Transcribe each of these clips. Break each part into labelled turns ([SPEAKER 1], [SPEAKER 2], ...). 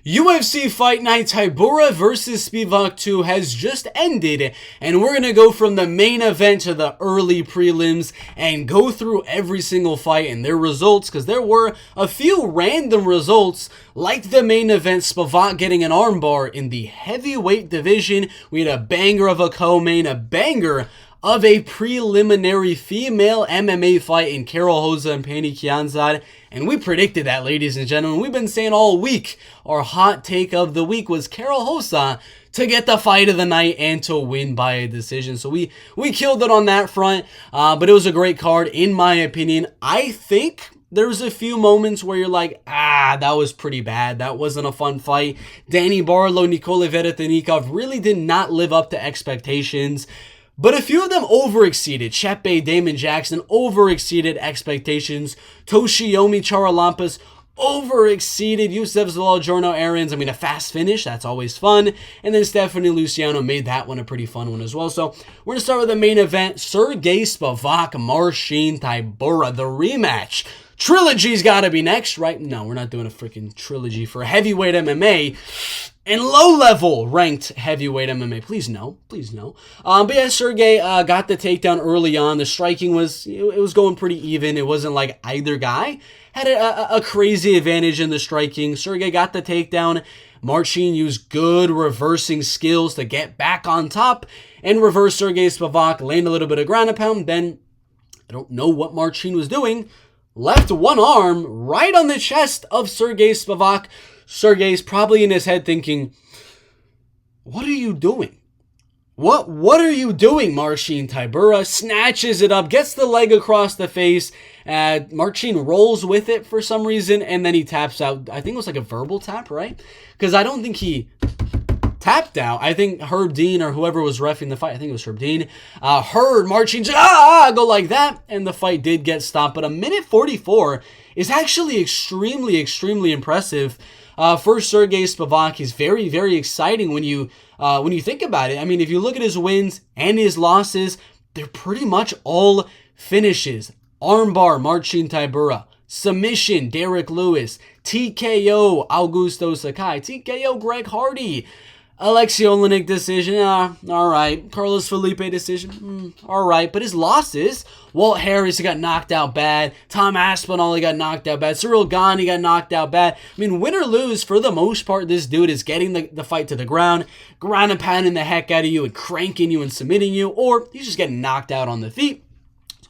[SPEAKER 1] UFC Fight Night Tybura versus Spivac 2 has just ended, and we're going to go from the main event to the early prelims and go through every single fight and their results, because there were a few random results, like the main event, Spivac getting an armbar in the heavyweight division. We had a banger of a co-main, a banger of a preliminary female MMA fight in Karol Rosa and Pannie Kianzad. And we predicted that, ladies and gentlemen. We've been saying all week our hot take of the week was Karol Rosa to get the fight of the night and to win by a decision. So we killed it on that front, but it was a great card in my opinion. I think there's a few moments where you're like, that was pretty bad. That wasn't a fun fight. Danny Barlow, Nikola Veretennikov really did not live up to expectations. But a few of them overexceeded. Chepe, Damon Jackson overexceeded expectations. Toshiomi Charalampas overexceeded. Yusef Zalal Aarons, a fast finish, that's always fun. And then Stephanie Luciano made that one a pretty fun one as well. So we're going to start with the main event. Sergey Spivac, Marcin Tybura, the rematch. Trilogy's got to be next, right? No, we're not doing a freaking trilogy for heavyweight MMA and low-level ranked heavyweight MMA. Please no. But yeah, Sergey got the takedown early on. The striking was going pretty even. It wasn't like either guy had a crazy advantage in the striking. Sergey got the takedown. Marcin used good reversing skills to get back on top and reverse Sergey Spivac, land a little bit of ground and pound. Then, I don't know what Marcin was doing, left one arm right on the chest of Sergey Spivac. Sergey's probably in his head thinking, what are you doing? What are you doing, Marcin Tybura? Snatches it up, gets the leg across the face. Marcin rolls with it for some reason, and then he taps out. I think it was like a verbal tap, right? Because I don't think he tapped out. I think Herb Dean or whoever was reffing the fight, I think it was Herb Dean, heard Marcin go like that, and the fight did get stopped. But a minute 44 is actually extremely impressive for Sergey Spivac. He's very, very exciting when you think about it. If you look at his wins and his losses, they're pretty much all finishes. Armbar, Marcin Tybura. Submission, Derek Lewis. TKO, Augusto Sakai. TKO, Greg Hardy. Alexei Olenek decision, alright. Carlos Felipe decision, alright. But his losses, Walt Harris, he got knocked out bad. Tom Aspinall, he got knocked out bad. Cyril Gane, he got knocked out bad. Win or lose, for the most part, this dude is getting the fight to the ground and pounding the heck out of you and cranking you and submitting you, or he's just getting knocked out on the feet.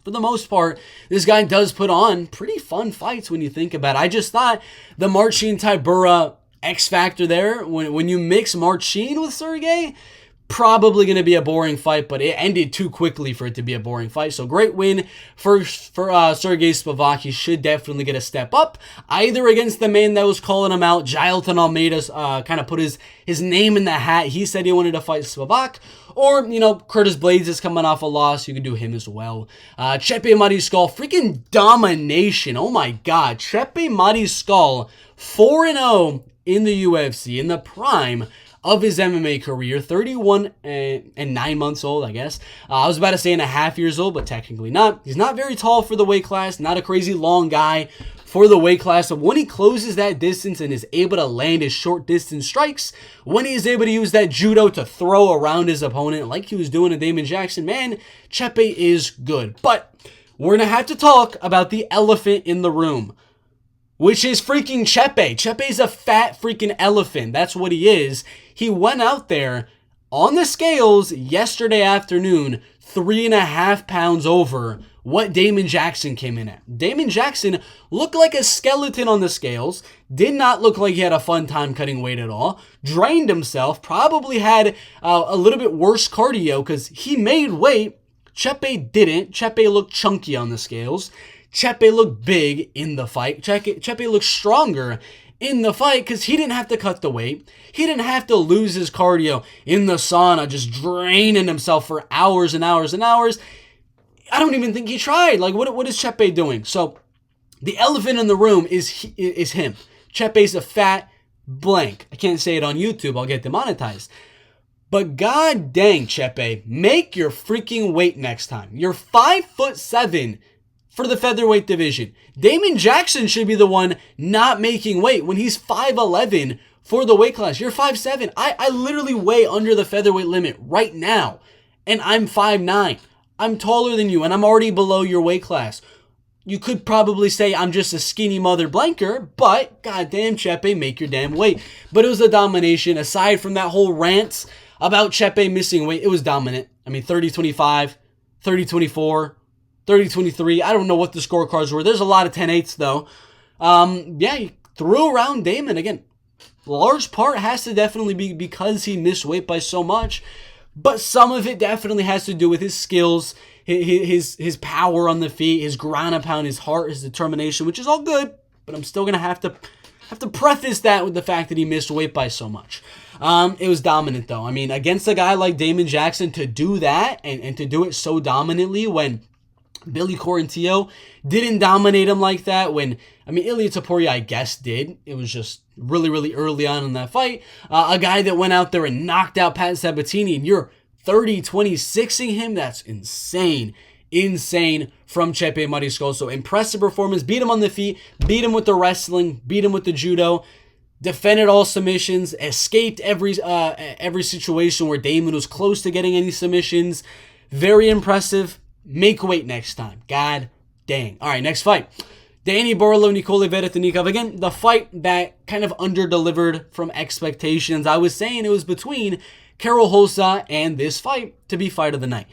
[SPEAKER 1] For the most part, this guy does put on pretty fun fights when you think about it. I just thought the Marcin Tybura X factor there, when you mix Marcin with Sergey, probably going to be a boring fight, but it ended too quickly for it to be a boring fight. So great win for Sergey Spivac. He should definitely get a step up, either against the man that was calling him out. Jailton Almeida kind of put his name in the hat. He said he wanted to fight Spivac. Or, Curtis Blades is coming off a loss. You can do him as well. Chepe Mariscal, freaking domination. Oh my God. Chepe Mariscal, 4-0 in the UFC, in the prime of his MMA career, 31 and 9 months old, I guess. I was about to say 1.5 years old, but technically not. He's not very tall for the weight class, not a crazy long guy for the weight class. So when he closes that distance and is able to land his short distance strikes, when he is able to use that judo to throw around his opponent like he was doing to Damon Jackson, man, Chepe is good. But we're going to have to talk about the elephant in the room, which is freaking Chepe. Chepe's a fat freaking elephant. That's what he is. He went out there on the scales yesterday afternoon, 3.5 pounds over what Damon Jackson came in at. Damon Jackson looked like a skeleton on the scales, did not look like he had a fun time cutting weight at all, drained himself, probably had a little bit worse cardio because he made weight. Chepe didn't. Chepe looked chunky on the scales. Chepe looked big in the fight. Chepe looked stronger in the fight because he didn't have to cut the weight. He didn't have to lose his cardio in the sauna, just draining himself for hours and hours and hours. I don't even think he tried. Like, what is Chepe doing? So, the elephant in the room is him. Chepe's a fat blank. I can't say it on YouTube. I'll get demonetized. But god dang, Chepe, make your freaking weight next time. You're 5'7" for the featherweight division. Damon Jackson should be the one not making weight when he's 5'11", for the weight class. You're 5'7". I literally weigh under the featherweight limit right now, and I'm 5'9". I'm taller than you, and I'm already below your weight class. You could probably say I'm just a skinny mother blanker, but goddamn, Chepe, make your damn weight. But it was a domination. Aside from that whole rant about Chepe missing weight, it was dominant. I mean, 30-25, 30-24, 30-23. I don't know what the scorecards were. There's a lot of 10-8s, though. Yeah, he threw around Damon. Again, large part has to definitely be because he missed weight by so much, but some of it definitely has to do with his skills, his power on the feet, his ground and pound, his heart, his determination, which is all good, but I'm still going to have to preface that with the fact that he missed weight by so much. It was dominant, though. I mean, against a guy like Damon Jackson, to do that and to do it so dominantly when Billy Quarantillo didn't dominate him like that, when, I mean, Ilia Topuria, I guess, did. It was just really, really early on in that fight. A guy that went out there and knocked out Pat Sabatini, and you're 30-26ing him? That's insane. Insane from Chepe Mariscal. So impressive performance. Beat him on the feet. Beat him with the wrestling. Beat him with the judo. Defended all submissions. Escaped every situation where Damon was close to getting any submissions. Very impressive. Make weight next time. God dang. All right, next fight. Danny Barlow, Nikolai Veretennikov. Again, the fight that kind of under-delivered from expectations. I was saying it was between Karol Hossa and this fight to be fight of the night.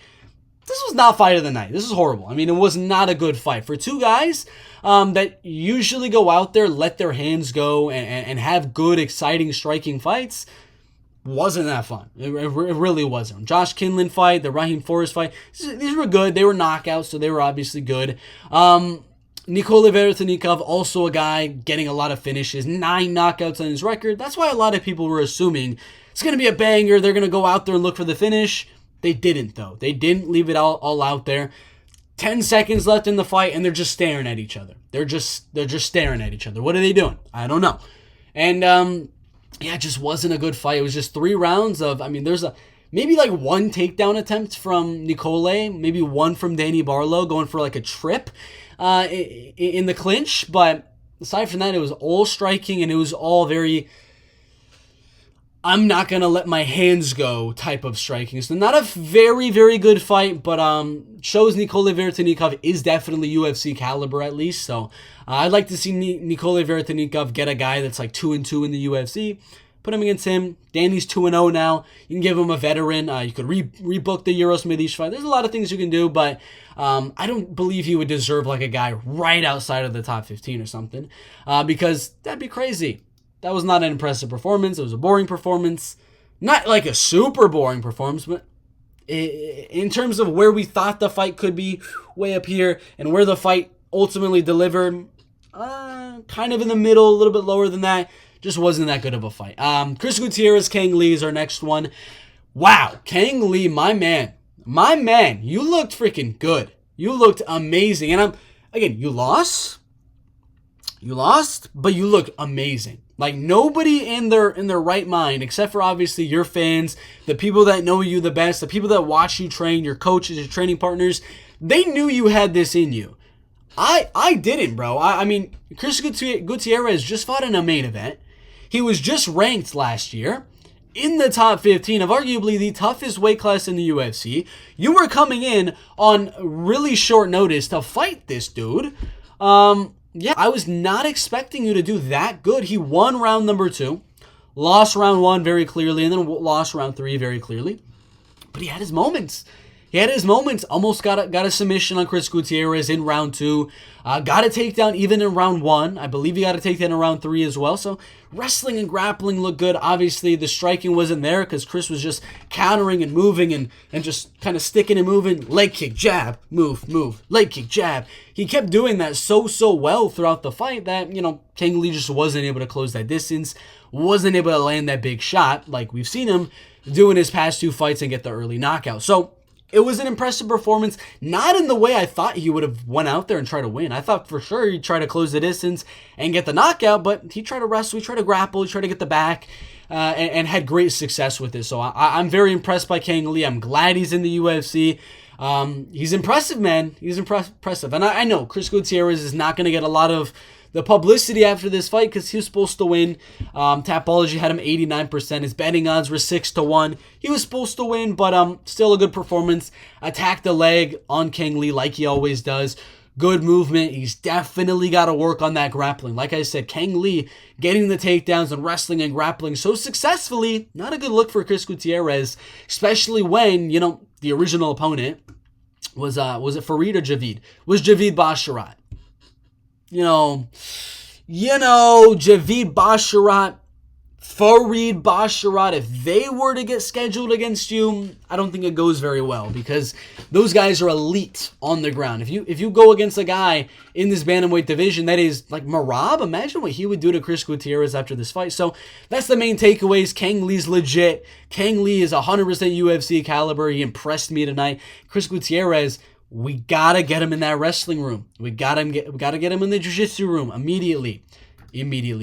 [SPEAKER 1] This was not fight of the night. This is horrible. I mean, it was not a good fight. For two guys that usually go out there, let their hands go, and have good, exciting, striking fights, wasn't that fun. It really wasn't. Josh Kinlan fight, the Raheem Forrest fight, these were good. They were knockouts, so they were obviously good. Nikolai Veretennikov, also a guy getting a lot of finishes, 9 knockouts on his record. That's why a lot of people were assuming it's going to be a banger. They're going to go out there and look for the finish. They didn't, though. They didn't leave it all out there. 10 seconds left in the fight, and they're just staring at each other. They're just staring at each other. What are they doing? I don't know. And, yeah, it just wasn't a good fight. It was just 3 rounds of, I mean, there's maybe like 1 takedown attempt from Nikolai, maybe 1 from Danny Barlow going for like a trip in the clinch. But aside from that, it was all striking, and it was all very, I'm not going to let my hands go type of striking. So not a very, very good fight, but shows Nikolai Veretennikov is definitely UFC caliber at least. So I'd like to see Nikolai Veretennikov get a guy that's like 2-2 in the UFC. Put him against him. Danny's 2-0 now. You can give him a veteran. You could rebook the Euros Medish fight. There's a lot of things you can do, but I don't believe he would deserve like a guy right outside of the top 15 or something, because that'd be crazy. That was not an impressive performance. It was a boring performance. Not like a super boring performance, but in terms of where we thought the fight could be, way up here, and where the fight ultimately delivered, kind of in the middle, a little bit lower than that. Just wasn't that good of a fight. Chris Gutierrez, Kang Lee is our next one. Wow, Kang Lee, my man, you looked freaking good. You looked amazing. And again, you lost, but you looked amazing. Like, nobody in their right mind, except for obviously your fans, the people that know you the best, the people that watch you train, your coaches, your training partners, they knew you had this in you. I didn't, bro. I mean, Chris Gutierrez just fought in a main event. He was just ranked last year in the top 15 of arguably the toughest weight class in the UFC. You were coming in on really short notice to fight this dude. Yeah, I was not expecting you to do that good. He won round number 2, lost round 1 very clearly, and then lost round 3 very clearly. But he had his moments. Almost got a submission on Chris Gutierrez in round 2. Got a takedown even in round 1. I believe he got a takedown in round 3 as well. So wrestling and grappling looked good. Obviously, the striking wasn't there because Chris was just countering and moving and just kind of sticking and moving. Leg kick, jab, move, leg kick, jab. He kept doing that so well throughout the fight that, Kang Lee just wasn't able to close that distance, wasn't able to land that big shot like we've seen him do in his past 2 fights and get the early knockout. So it was an impressive performance, not in the way I thought he would have went out there and tried to win. I thought for sure he'd try to close the distance and get the knockout, but he tried to wrestle, he tried to grapple, he tried to get the back, and had great success with it. So I'm very impressed by Kang Lee. I'm glad he's in the UFC. He's impressive, man. He's impressive. And I know Chris Gutierrez is not going to get a lot of the publicity after this fight, because he was supposed to win. Tapology had him 89%. His betting odds were 6-1. He was supposed to win, but still a good performance. Attacked the leg on Kang Lee like he always does. Good movement. He's definitely got to work on that grappling. Like I said, Kang Lee getting the takedowns and wrestling and grappling so successfully, not a good look for Chris Gutierrez, especially when, the original opponent was it Farid or Javid? Was Javid Basharat. Javid Basharat, Farid Basharat, if they were to get scheduled against you, I don't think it goes very well, because those guys are elite on the ground. If you go against a guy in this bantamweight division that is like Marab, imagine what he would do to Chris Gutierrez after this fight. So that's the main takeaways. Kang Lee's legit. Kang Lee is 100% UFC caliber. He impressed me tonight. Chris Gutierrez, we gotta get him in that wrestling room. We gotta get him in the jiu-jitsu room immediately.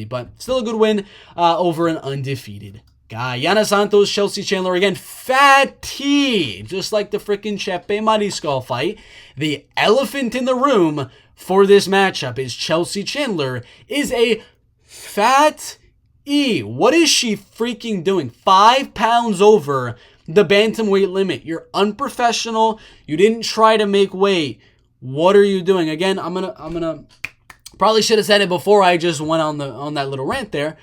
[SPEAKER 1] But still a good win over an undefeated guy. Yana Santos, Chelsea Chandler again. Fatty, just like the freaking Chepe Mariscal fight. The elephant in the room for this matchup is Chelsea Chandler is a fat E. What is she freaking doing? 5 pounds over the bantamweight limit. You're unprofessional. You didn't try to make weight. What are you doing? Again, I'm gonna probably should have said it before I just went on that little rant there.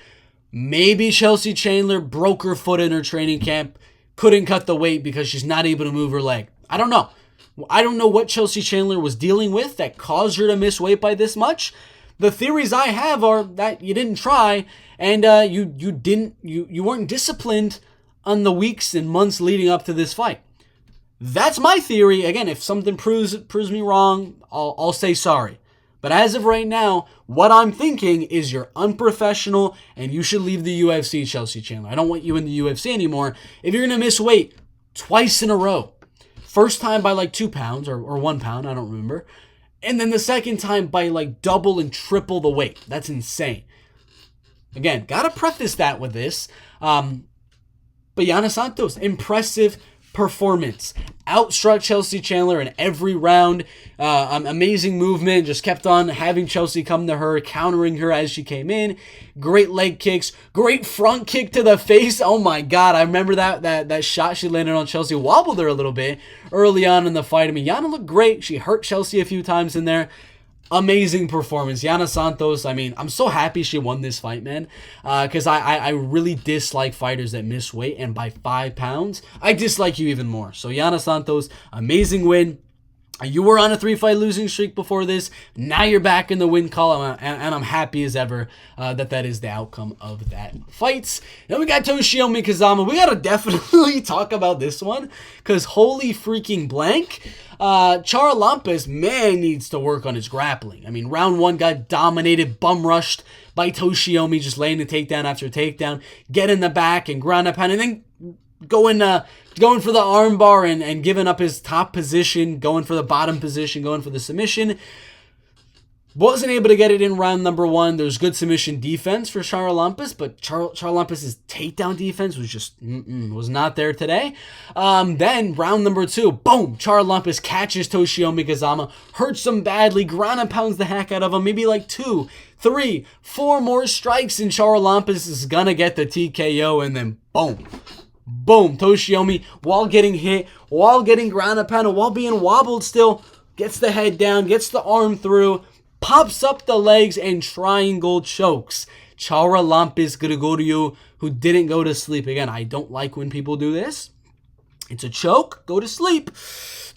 [SPEAKER 1] Maybe Chelsea Chandler broke her foot in her training camp, couldn't cut the weight because she's not able to move her leg. I don't know. I don't know what Chelsea Chandler was dealing with that caused her to miss weight by this much. The theories I have are that you didn't try, and you weren't disciplined on the weeks and months leading up to this fight. That's my theory. Again, if something proves me wrong, I'll say sorry. But as of right now, what I'm thinking is you're unprofessional and you should leave the UFC, Chelsea Chandler. I don't want you in the UFC anymore. If you're going to miss weight twice in a row, first time by like 2 pounds or 1 pound, I don't remember. And then the second time by like double and triple the weight. That's insane. Again, got to preface that with this. But Yana Santos, impressive performance. Outstruck Chelsea Chandler in every round. Amazing movement. Just kept on having Chelsea come to her, countering her as she came in. Great leg kicks. Great front kick to the face. Oh my God. I remember that shot she landed on Chelsea. Wobbled her a little bit early on in the fight. I mean, Yana looked great. She hurt Chelsea a few times in there. Amazing performance. Yana Santos, I mean, I'm so happy she won this fight, man. Because I really dislike fighters that miss weight. And by 5 pounds, I dislike you even more. So Yana Santos, amazing win. You were on a 3-fight losing streak before this. Now you're back in the win column, and I'm happy as ever that is the outcome of that fight. Then we got Toshiomi Kazama. We got to definitely talk about this one, because holy freaking blank. Charalampis, man, needs to work on his grappling. I mean, round 1 got dominated, bum rushed by Toshiomi, just laying the takedown after takedown, get in the back and ground up, and then going for the armbar and giving up his top position, going for the bottom position, going for the submission. Wasn't able to get it in round number 1. There was good submission defense for Charalampis, but Charalampis' takedown defense was just was not there today. Then round number 2, boom, Charalampis catches Toshiomi Kazama, hurts him badly, ground and pounds the heck out of him, maybe like 2, 3, 4 more strikes, and Charalampis is gonna get the TKO, and then boom. Boom, Toshiomi, while getting hit, while getting ground and pounded, while being wobbled still, gets the head down, gets the arm through, pops up the legs, and triangle chokes Charalampis Grigoriou, who didn't go to sleep. Again, I don't like when people do this. It's a choke. Go to sleep.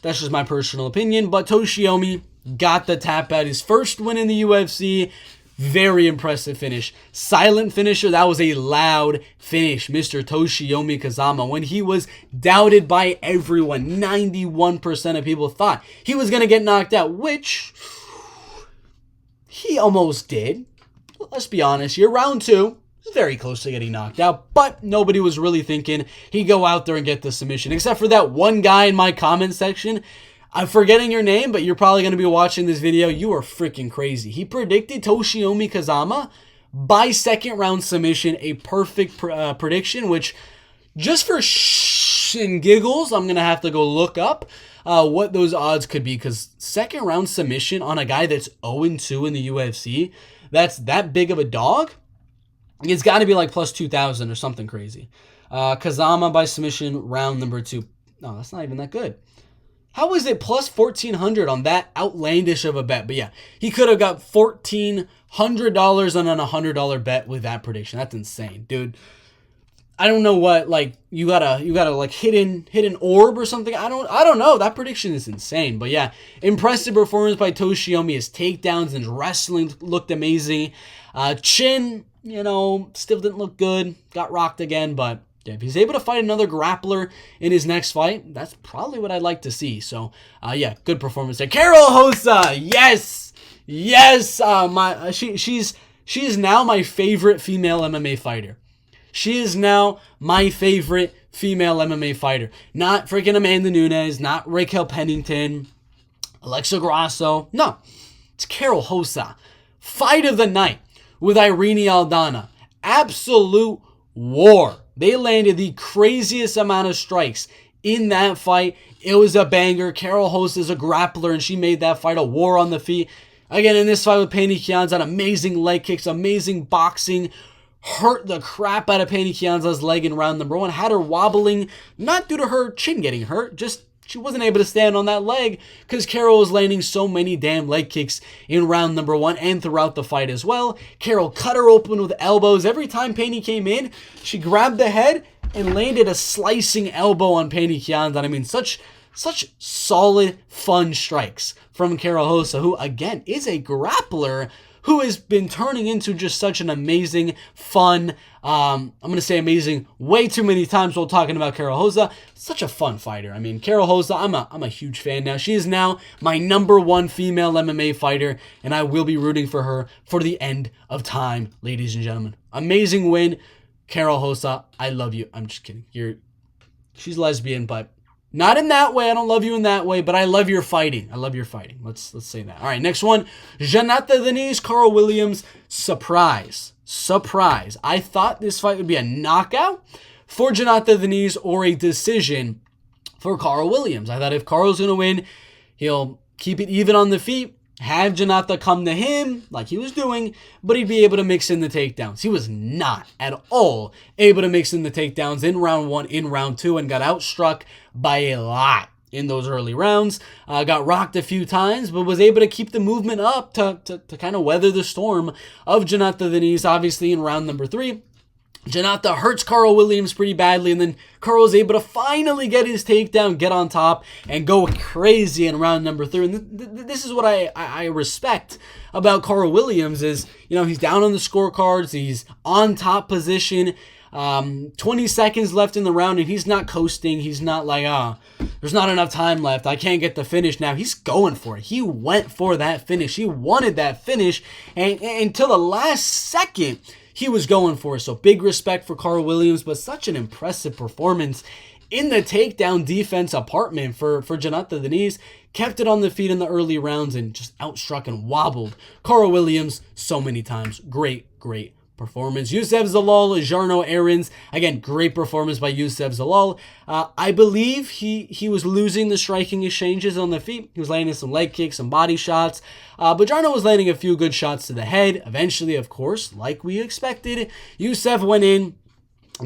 [SPEAKER 1] That's just my personal opinion. But Toshiomi got the tap out. His first win in the UFC. Very impressive finish. Silent finisher. That was a loud finish. Mr. Toshiomi Kazama, when he was doubted by everyone. 91% of people thought he was going to get knocked out, which he almost did. Let's be honest here. Round 2, very close to getting knocked out, but nobody was really thinking he'd go out there and get the submission, except for that one guy in my comment section. I'm forgetting your name, but you're probably going to be watching this video. You are freaking crazy. He predicted Toshiomi Kazama by second round submission, a perfect prediction, which just for and giggles, I'm going to have to go look up what those odds could be, because second round submission on a guy that's 0-2 in the UFC, that's that big of a dog, it's got to be like plus 2,000 or something crazy. Kazama by submission, round number 2. No, that's not even that good. How is it plus 1,400 on that outlandish of a bet? But yeah, he could have got $1,400 on an $100 bet with that prediction. That's insane, dude. I don't know what, like, you gotta like hit an orb or something. I don't know. That prediction is insane. But yeah, impressive performance by Toshiomi. His takedowns and wrestling looked amazing. Chin, still didn't look good. Got rocked again, but yeah, if he's able to fight another grappler in his next fight, that's probably what I'd like to see. So, yeah, good performance there. Carol Hossa, yes. She is now my favorite female MMA fighter. She is now my favorite female MMA fighter. Not freaking Amanda Nunes, not Raquel Pennington, Alexa Grasso. No, it's Carol Hossa. Fight of the night with Irene Aldana. Absolute war. They landed the craziest amount of strikes in that fight. It was a banger. Carol Hossa is a grappler, and she made that fight a war on the feet. Again, in this fight with Pannie Kianzad, amazing leg kicks, amazing boxing. Hurt the crap out of Pannie Kianzad's leg in round number 1. Had her wobbling, not due to her chin getting hurt, just she wasn't able to stand on that leg because Carol was landing so many damn leg kicks in round number 1 and throughout the fight as well. Carol cut her open with elbows. Every time Pannie came in, she grabbed the head and landed a slicing elbow on Pannie Kianzad. I mean, such solid, fun strikes from Carol Hossa, who, again, is a grappler who has been turning into just such an amazing, fun, I'm going to say amazing way too many times while talking about Carol Hossa. Such a fun fighter. I mean, Carol Hossa, I'm a huge fan now. She is now my number 1 female MMA fighter, and I will be rooting for her for the end of time, ladies and gentlemen. Amazing win. Carol Hossa, I love you. I'm just kidding. She's lesbian, but not in that way. I don't love you in that way, but I love your fighting. Let's say that. All right, next one. Janata Denise, Carl Williams. Surprise. I thought this fight would be a knockout for Janata Denise or a decision for Carl Williams. I thought if Carl's going to win, he'll keep it even on the feet, have Janata come to him like he was doing, but he'd be able to mix in the takedowns. He was not at all able to mix in the takedowns in round 1, in round 2, and got outstruck by a lot in those early rounds. Got rocked a few times, but was able to keep the movement up to kind of weather the storm of Janata Denise. Obviously, in round number 3, Janata hurts Carl Williams pretty badly, and then Carl was able to finally get his takedown, get on top, and go crazy in round number 3. And this is what I respect about Carl Williams is, he's down on the scorecards, he's on top position, 20 seconds left in the round, and he's not coasting. He's not like, there's not enough time left, I can't get the finish now. He's going for it. He went for that finish. He wanted that finish, and until the last second, he was going for it. So big respect for Carl Williams, but such an impressive performance in the takedown defense apartment for Janata Denise. Kept it on the feet in the early rounds and just outstruck and wobbled Carl Williams so many times. Great performance. Youssef Zalal, Jarno Aarons. Again, great performance by Youssef Zalal. I believe he was losing the striking exchanges on the feet. He was landing some leg kicks, some body shots. But Jarno was landing a few good shots to the head. Eventually, of course, like we expected, Youssef went in,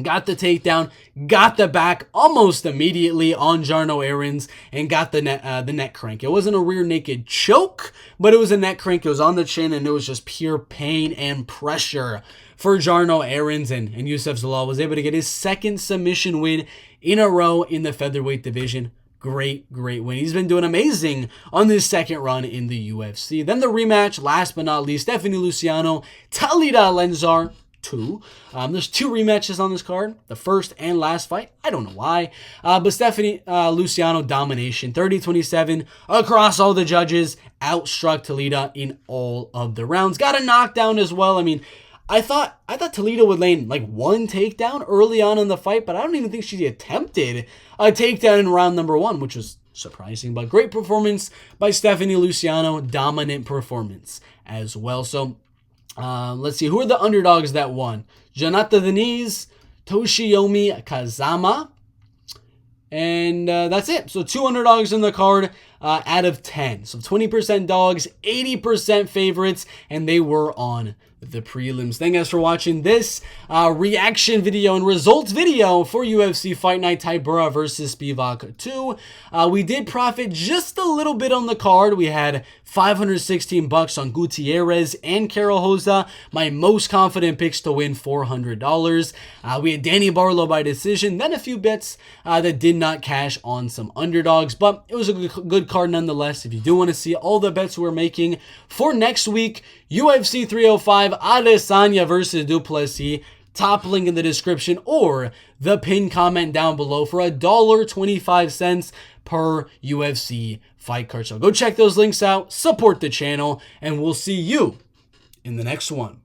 [SPEAKER 1] got the takedown, got the back almost immediately on Jarno Aarons, and got the neck crank. It wasn't a rear naked choke, but it was a neck crank. It was on the chin, and it was just pure pain and pressure for Jarno Aarons, and Youssef Zalal was able to get his second submission win in a row in the featherweight division. Great win. He's been doing amazing on this second run in the UFC. Then the rematch, last but not least, Stephanie Luciano, Talita Lenzar. 2. There's 2 rematches on this card, the first and last fight. I don't know why, but Stephanie Luciano domination, 30-27 across all the judges, outstruck Talita in all of the rounds. Got a knockdown as well. I mean, I thought Talita would land like one takedown early on in the fight, but I don't even think she attempted a takedown in round number 1, which was surprising. But great performance by Stephanie Luciano, dominant performance as well. So let's see, who are the underdogs that won? Janata Denise, Toshiomi Kazama, and that's it. So 2 underdogs in the card. out of 10. So 20% dogs, 80% favorites, and they were on the prelims. Thank you guys for watching this reaction video and results video for UFC Fight Night Tybura versus Spivac 2. We did profit just a little bit on the card. We had $516 on Gutierrez and Carol Hoza, my most confident picks to win $400. We had Danny Barlow by decision, then a few bets that did not cash on some underdogs, but it was a good card nonetheless. If you do want to see all the bets we're making for next week, UFC 305 Adesanya versus Duplessis, top link in the description or the pinned comment down below for $1.25 per UFC fight card. So go check those links out, support the channel, and we'll see you in the next one.